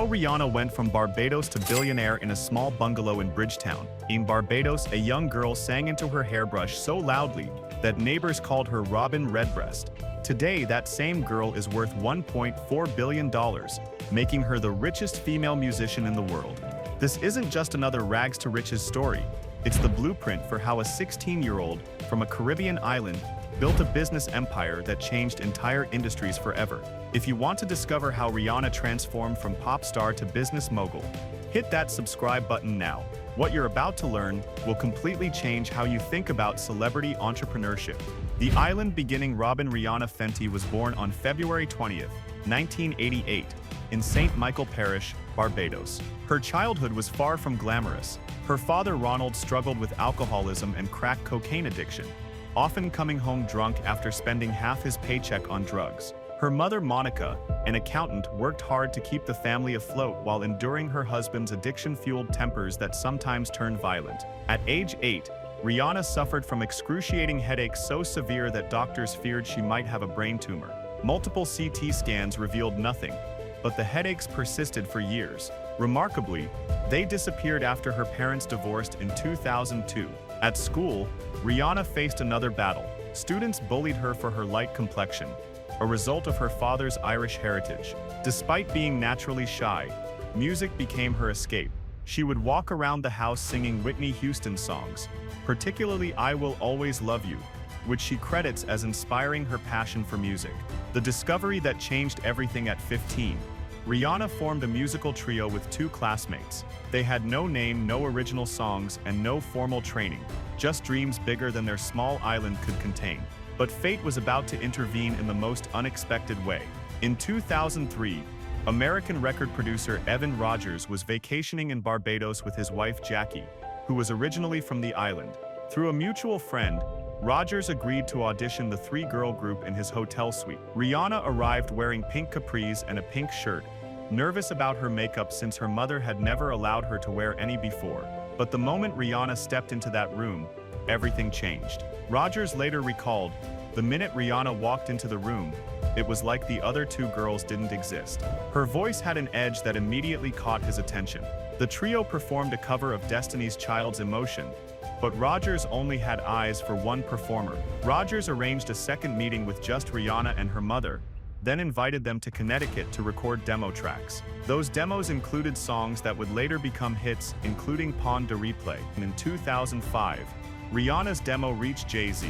How Rihanna went from Barbados to billionaire in a small bungalow in Bridgetown. In Barbados, a young girl sang into her hairbrush so loudly that neighbors called her Robin Redbreast. Today, that same girl is worth $1.4 billion, making her the richest female musician in the world. This isn't just another rags to riches story. It's the blueprint for how a 16-year-old from a Caribbean island built a business empire that changed entire industries forever. If you want to discover how Rihanna transformed from pop star to business mogul, hit that subscribe button now. What you're about to learn will completely change how you think about celebrity entrepreneurship. The island beginning Robin Rihanna Fenty was born on February 20th, 1988, in St. Michael Parish, Barbados. Her childhood was far from glamorous. Her father Ronald struggled with alcoholism and crack cocaine addiction, often coming home drunk after spending half his paycheck on drugs. Her mother Monica, an accountant, worked hard to keep the family afloat while enduring her husband's addiction-fueled tempers that sometimes turned violent. At age 8, Rihanna suffered from excruciating headaches so severe that doctors feared she might have a brain tumor. Multiple CT scans revealed nothing, but the headaches persisted for years. Remarkably, they disappeared after her parents divorced in 2002. At school, Rihanna faced another battle. Students bullied her for her light complexion, a result of her father's Irish heritage. Despite being naturally shy, music became her escape. She would walk around the house singing Whitney Houston songs, particularly I Will Always Love You, which she credits as inspiring her passion for music. The discovery that changed everything at 15. Rihanna formed a musical trio with two classmates. They had no name, no original songs, and no formal training, just dreams bigger than their small island could contain. But fate was about to intervene in the most unexpected way. In 2003, American record producer Evan Rogers was vacationing in Barbados with his wife Jackie, who was originally from the island. Through a mutual friend, Rogers agreed to audition the three-girl group in his hotel suite. Rihanna arrived wearing pink capris and a pink shirt, nervous about her makeup since her mother had never allowed her to wear any before. But the moment Rihanna stepped into that room, everything changed. Rogers later recalled, the minute Rihanna walked into the room, it was like the other two girls didn't exist. Her voice had an edge that immediately caught his attention. The trio performed a cover of Destiny's Child's Emotion, but Rogers only had eyes for one performer. Rogers arranged a second meeting with just Rihanna and her mother, then invited them to Connecticut to record demo tracks. Those demos included songs that would later become hits, including Pon de Replay. In 2005, Rihanna's demo reached Jay-Z,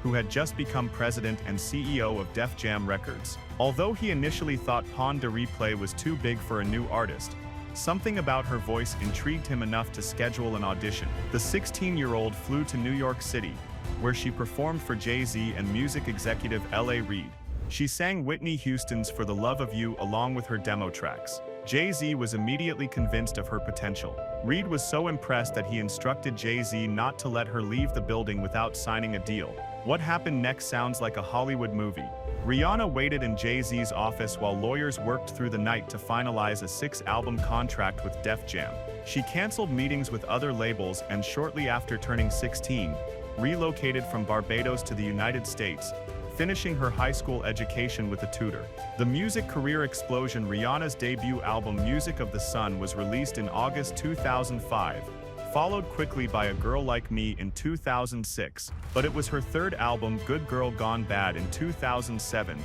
who had just become president and CEO of Def Jam Records. Although he initially thought Pon de Replay was too big for a new artist, something about her voice intrigued him enough to schedule an audition. The 16-year-old flew to New York City, where she performed for Jay-Z and music executive L.A. Reid. She sang Whitney Houston's For the Love of You along with her demo tracks. Jay-Z was immediately convinced of her potential. Reid was so impressed that he instructed Jay-Z not to let her leave the building without signing a deal. What happened next sounds like a Hollywood movie. Rihanna waited in Jay-Z's office while lawyers worked through the night to finalize a 6-album contract with Def Jam. She canceled meetings with other labels and shortly after turning 16, relocated from Barbados to the United States, finishing her high school education with a tutor. The music career explosion. Rihanna's debut album Music of the Sun was released in August 2005, followed quickly by A Girl Like Me in 2006, but it was her third album, Good Girl Gone Bad, in 2007,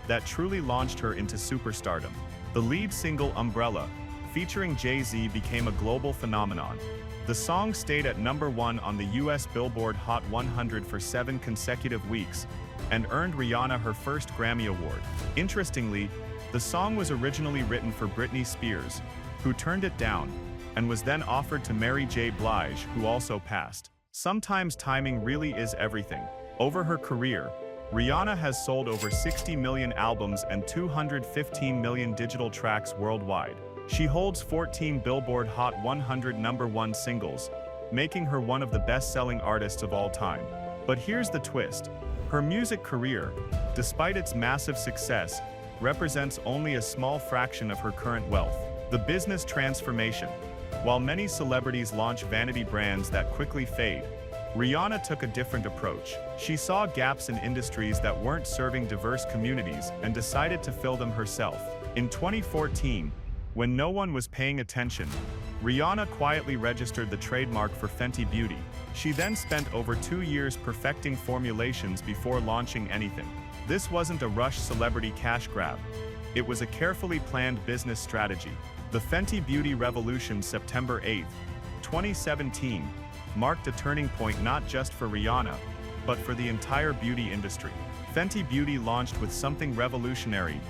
that truly launched her into superstardom. The lead single Umbrella, featuring Jay-Z, became a global phenomenon. The song stayed at #1 on the US Billboard Hot 100 for 7 consecutive weeks and earned Rihanna her first Grammy Award. Interestingly, the song was originally written for Britney Spears, who turned it down, and was then offered to Mary J. Blige, who also passed. Sometimes timing really is everything. Over her career, Rihanna has sold over 60 million albums and 215 million digital tracks worldwide. She holds 14 Billboard Hot 100 #1 singles, making her one of the best-selling artists of all time. But here's the twist. Her music career, despite its massive success, represents only a small fraction of her current wealth. The business transformation. While many celebrities launch vanity brands that quickly fade, Rihanna took a different approach. She saw gaps in industries that weren't serving diverse communities and decided to fill them herself. In 2014, When no one was paying attention, Rihanna quietly registered the trademark for Fenty Beauty. She then spent over 2 years perfecting formulations before launching anything. This wasn't a rush celebrity cash grab. It was a carefully planned business strategy. The Fenty Beauty revolution, September 8, 2017, marked a turning point not just for Rihanna, but for the entire beauty industry. Fenty Beauty launched with something revolutionary: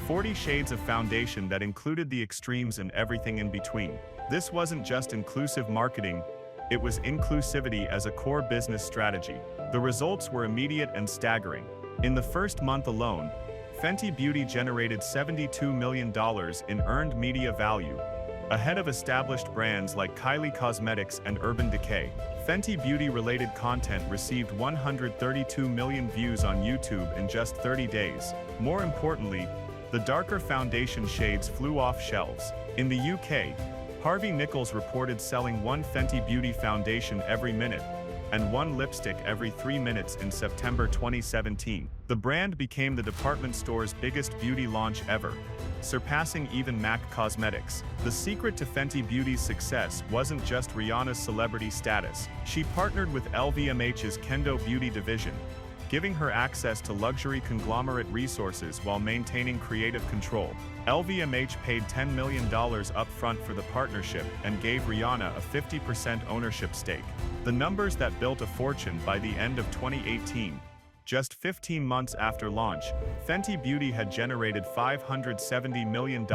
40 shades of foundation that included the extremes and everything in between. This wasn't just inclusive marketing, it was inclusivity as a core business strategy. The results were immediate and staggering. In the first month alone, Fenty Beauty generated $72 million in earned media value, ahead of established brands like Kylie Cosmetics and Urban Decay. Fenty Beauty-related content received 132 million views on YouTube in just 30 days. More importantly, the darker foundation shades flew off shelves. In the UK, Harvey Nichols reported selling one Fenty Beauty foundation every minute, and one lipstick every 3 minutes in September 2017. The brand became the department store's biggest beauty launch ever, surpassing even MAC Cosmetics. The secret to Fenty Beauty's success wasn't just Rihanna's celebrity status. She partnered with LVMH's Kendo Beauty division, giving her access to luxury conglomerate resources while maintaining creative control. LVMH paid $10 million upfront for the partnership and gave Rihanna a 50% ownership stake. The numbers that built a fortune by the end of 2018. Just 15 months after launch, Fenty Beauty had generated $570 million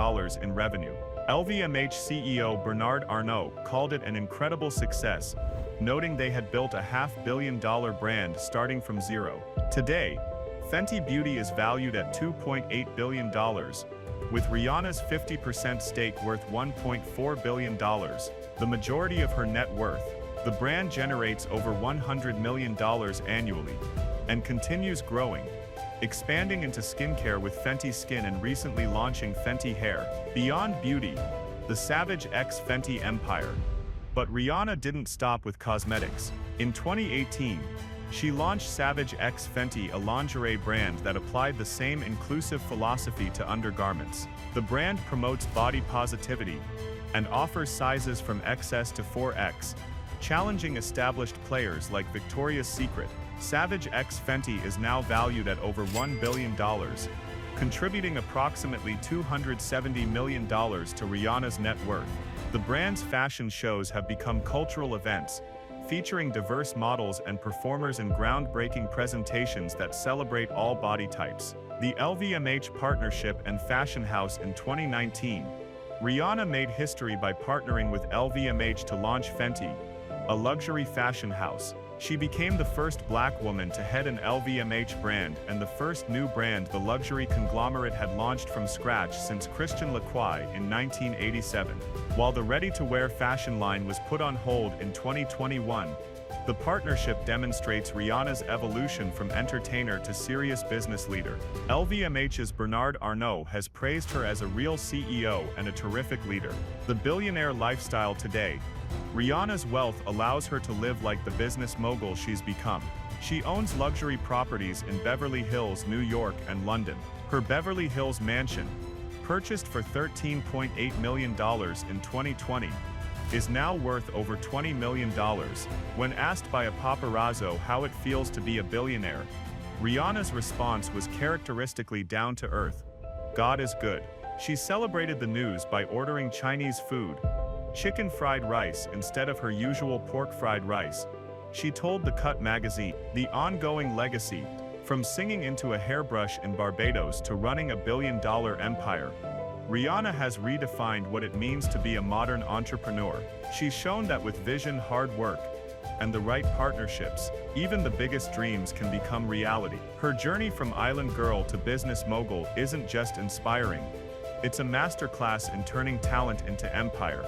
in revenue. LVMH CEO Bernard Arnault called it an incredible success, noting they had built a $500 million brand starting from zero. Today, Fenty Beauty is valued at $2.8 billion, with Rihanna's 50% stake worth $1.4 billion, the majority of her net worth. The brand generates over $100 million annually and continues growing, expanding into skincare with Fenty Skin and recently launching Fenty Hair. Beyond beauty, the Savage X Fenty empire. But Rihanna didn't stop with cosmetics. In 2018, she launched Savage X Fenty, a lingerie brand that applied the same inclusive philosophy to undergarments. The brand promotes body positivity and offers sizes from XS to 4X, challenging established players like Victoria's Secret. Savage X Fenty is now valued at over $1 billion, contributing approximately $270 million to Rihanna's net worth. The brand's fashion shows have become cultural events, featuring diverse models and performers in groundbreaking presentations that celebrate all body types. The LVMH partnership and fashion house. In 2019, Rihanna made history by partnering with LVMH to launch Fenty, a luxury fashion house. She became the first Black woman to head an LVMH brand and the first new brand the luxury conglomerate had launched from scratch since Christian Lacroix in 1987. While the ready-to-wear fashion line was put on hold in 2021, the partnership demonstrates Rihanna's evolution from entertainer to serious business leader. LVMH's Bernard Arnault has praised her as a real CEO and a terrific leader. The billionaire lifestyle today. Rihanna's wealth allows her to live like the business mogul she's become. She owns luxury properties in Beverly Hills, New York, and London. Her Beverly Hills mansion, purchased for $13.8 million in 2020, is now worth over $20 million. When asked by a paparazzo how it feels to be a billionaire, Rihanna's response was characteristically down to earth. God is good. She celebrated the news by ordering Chinese food, chicken fried rice instead of her usual pork fried rice. She told The Cut magazine, the ongoing legacy, from singing into a hairbrush in Barbados to running a billion-dollar empire, Rihanna has redefined what it means to be a modern entrepreneur. She's shown that with vision, hard work, and the right partnerships, even the biggest dreams can become reality. Her journey from island girl to business mogul isn't just inspiring, it's a masterclass in turning talent into empire.